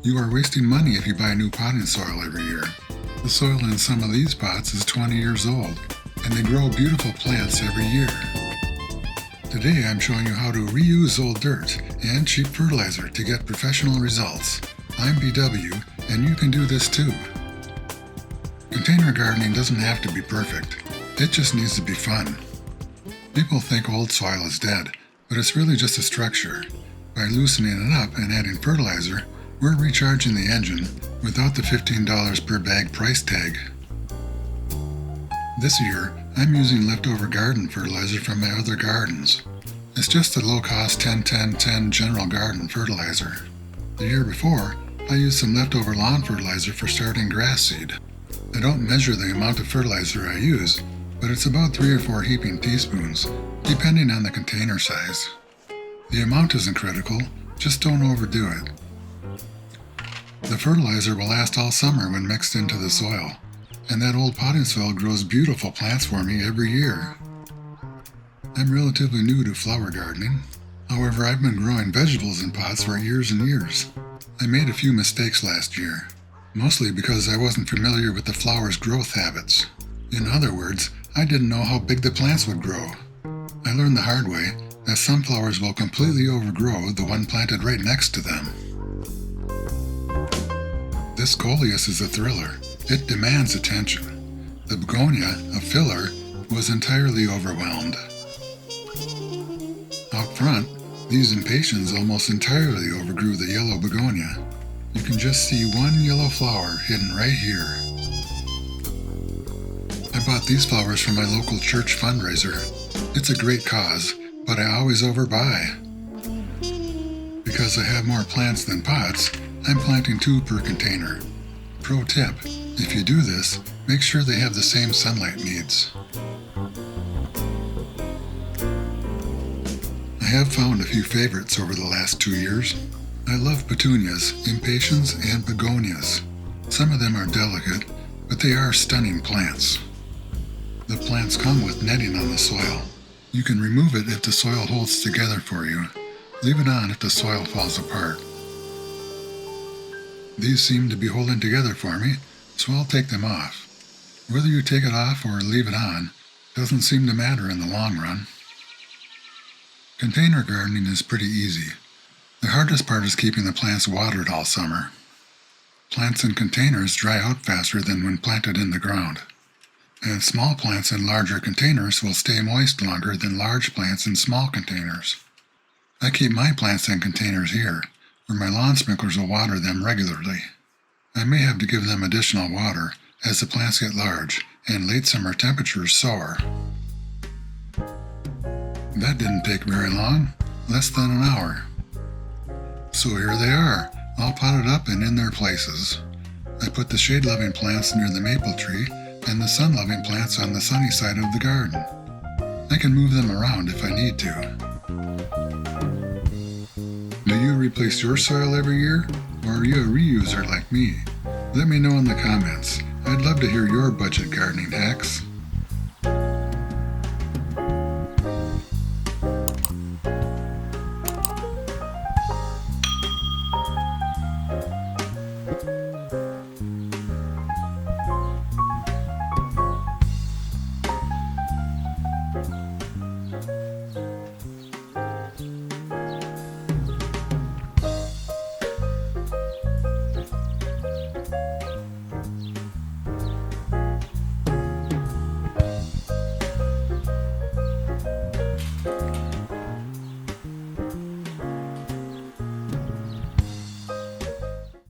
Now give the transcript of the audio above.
You are wasting money if you buy new potting soil every year. The soil in some of these pots is 20 years old, and they grow beautiful plants every year. Today I'm showing you how to reuse old dirt and cheap fertilizer to get professional results. I'm BW, and you can do this too. Container gardening doesn't have to be perfect. It just needs to be fun. People think old soil is dead, but it's really just a structure. By loosening it up and adding fertilizer, we're recharging the engine without the $15 per bag price tag. This year, I'm using leftover garden fertilizer from my other gardens. It's just a low-cost 10-10-10 general garden fertilizer. The year before, I used some leftover lawn fertilizer for starting grass seed. I don't measure the amount of fertilizer I use, but it's about 3 or 4 heaping teaspoons, depending on the container size. The amount isn't critical, just don't overdo it. The fertilizer will last all summer when mixed into the soil, and that old potting soil grows beautiful plants for me every year. I'm relatively new to flower gardening. However, I've been growing vegetables in pots for years and years. I made a few mistakes last year, mostly because I wasn't familiar with the flower's growth habits. In other words, I didn't know how big the plants would grow. I learned the hard way that some flowers will completely overgrow the one planted right next to them. This coleus is a thriller. It demands attention. The begonia, a filler, was entirely overwhelmed. Out front, these impatiens almost entirely overgrew the yellow begonia. You can just see one yellow flower hidden right here. I bought these flowers from my local church fundraiser. It's a great cause, but I always overbuy. Because I have more plants than pots, I'm planting 2 per container. Pro tip, if you do this, make sure they have the same sunlight needs. I have found a few favorites over the last 2 years. I love petunias, impatiens, and begonias. Some of them are delicate, but they are stunning plants. The plants come with netting on the soil. You can remove it if the soil holds together for you. Leave it on if the soil falls apart. These seem to be holding together for me, so I'll take them off. Whether you take it off or leave it on doesn't seem to matter in the long run. Container gardening is pretty easy. The hardest part is keeping the plants watered all summer. Plants in containers dry out faster than when planted in the ground. And small plants in larger containers will stay moist longer than large plants in small containers. I keep my plants in containers here, where my lawn sprinklers will water them regularly. I may have to give them additional water as the plants get large and late summer temperatures soar. That didn't take very long, less than an hour. So here they are, all potted up and in their places. I put the shade-loving plants near the maple tree and the sun-loving plants on the sunny side of the garden. I can move them around if I need to. Do you replace your soil every year, or are you a reuser like me? Let me know in the comments. I'd love to hear your budget gardening hacks.